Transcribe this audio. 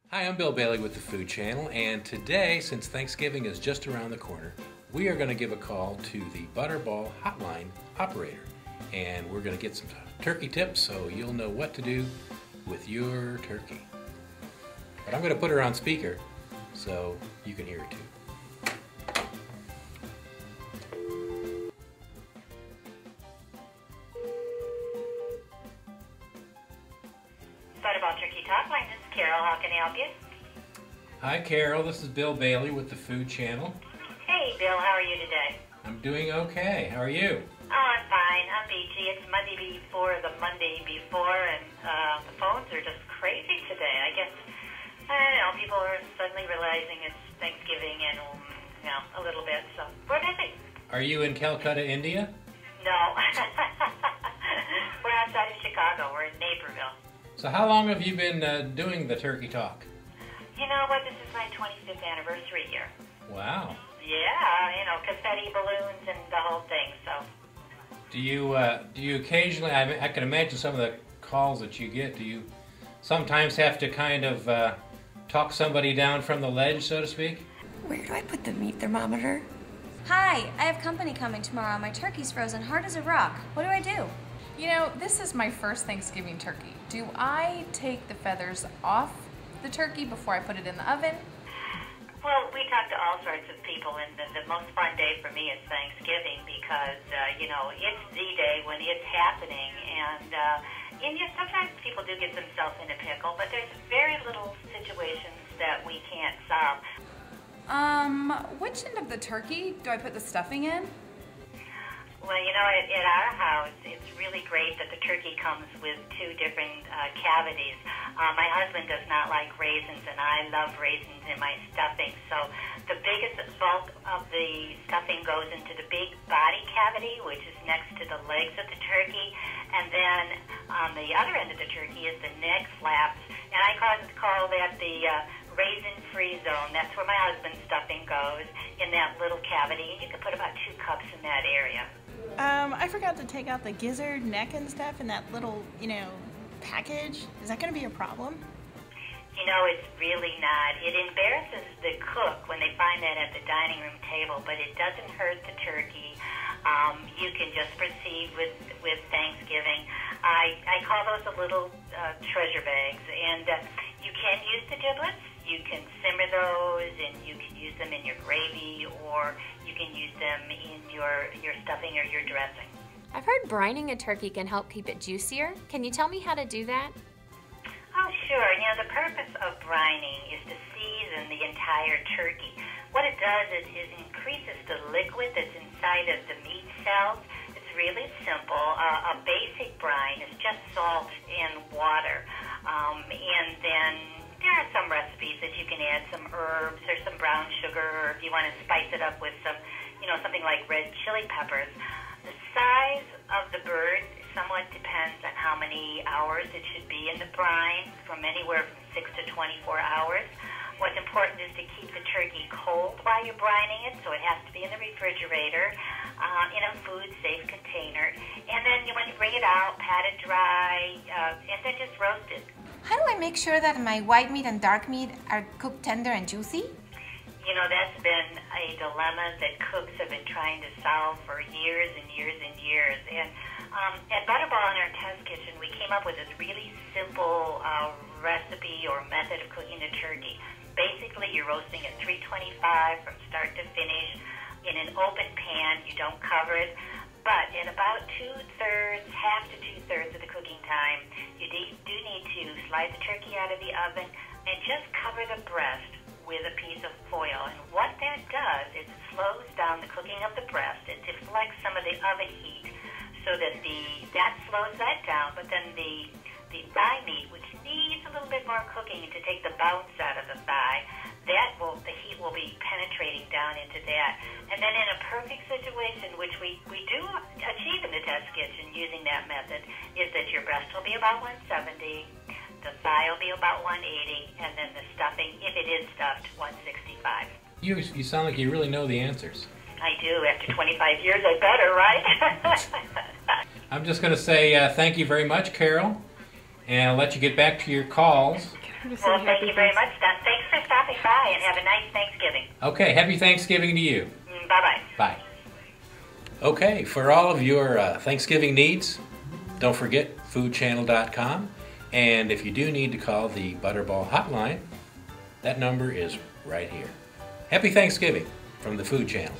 Hi, I'm Bill Bailey with the Food Channel, and today, since Thanksgiving is just around the corner, we are going to give a call to the Butterball Hotline operator, and we're going to get some turkey tips so you'll know what to do with your turkey. But I'm going to put her on speaker so you can hear her too. Butterball Turkey Hotline, this is Carol. How can I help you? Hi Carol, this is Bill Bailey with the Food Channel. Hey Bill, how are you today? I'm doing okay. How are you? Oh, I'm fine. I'm beachy. It's Monday before the Monday before, and the phones are just crazy today. I guess, I don't know, people are suddenly realizing it's Thanksgiving and, a little bit, so we're busy. Are you in Calcutta, India? No. We're outside of Chicago. We're in Naperville. So how long have you been doing the turkey talk? You know what? This is my 25th anniversary year. Wow. Yeah, confetti balloons and the whole thing, so. Do you occasionally, I can imagine some of the calls that you get, do you sometimes have to kind of talk somebody down from the ledge, so to speak? Where do I put the meat thermometer? Hi, I have company coming tomorrow. My turkey's frozen hard as a rock. What do I do? You know, this is my first Thanksgiving turkey. Do I take the feathers off the turkey before I put it in the oven? Well, we talk to all sorts of people, and the most fun day for me is Thanksgiving because, it's the day when it's happening, and sometimes people do get themselves in a pickle, but there's very little situations that we can't solve. Which end of the turkey do I put the stuffing in? Well, at our house, it's really great that the turkey comes with two different cavities. My husband does not like raisins, and I love raisins in my stuffing. So the biggest bulk of the stuffing goes into the big body cavity, which is next to the legs of the turkey. And then on the other end of the turkey is the neck flaps. And I call that the raisin-free zone. That's where my husband's stuffing goes, in that little cavity. You can put about 2 cups in that area. I forgot to take out the gizzard, neck, and stuff in that little, package. Is that going to be a problem? It's really not. It embarrasses the cook when they find that at the dining room table, but it doesn't hurt the turkey. You can just proceed with Thanksgiving. I call those the little treasure bags, and you can use the giblets. You can simmer those, and you can use them in your gravy, or you can use them in your stuffing or your dressing. I've heard brining a turkey can help keep it juicier. Can you tell me how to do that? Oh, sure. The purpose of brining is to season the entire turkey. What it does is it increases the liquid that's inside of the meat cells. It's really simple. A basic brine is just salt and water. And then there are some recipes that you can add some herbs or some brown sugar, or if you want to spice it up with some, something like red chili peppers. The size of the bird somewhat depends on how many hours it should be in the brine, from anywhere from 6 to 24 hours. What's important is to keep the turkey cold while you're brining it, so it has to be in the refrigerator, in a food-safe container. And then when you bring it out, pat it dry, and then just roast it. How do I make sure that my white meat and dark meat are cooked tender and juicy? That's been a dilemma that cooks have been trying to solve for years and years and years. And at Butterball in our test kitchen, we came up with this really simple recipe or method of cooking a turkey. Basically, you're roasting at 325 from start to finish in an open pan. You don't cover it. But in about 2/3, half to 2/3 of the cooking time, you do need to slide the turkey out of the oven and just cover the breast with a piece of foil. And what that does is it slows down the cooking of the breast. It deflects some of the oven heat so that that slows that down. But then the thigh meat, which needs a little bit more cooking to take the bounce out of the thigh, the heat will be penetrating down into that. And then in a perfect situation, which we do achieve in the test kitchen using that method, is that your breast will be about 170, the thigh will be about 180, and then the stuffing, if it is stuffed, 165. You sound like you really know the answers. I do. After 25 years, I better, right? I'm just going to say thank you very much, Carol, and I'll let you get back to your calls. Well, thank you very much, Don. Thanks for stopping by, and have a nice Thanksgiving. Okay, happy Thanksgiving to you. Bye-bye. Bye. Okay, for all of your Thanksgiving needs, don't forget foodchannel.com. And if you do need to call the Butterball hotline, that number is right here. Happy Thanksgiving from the Food Channel.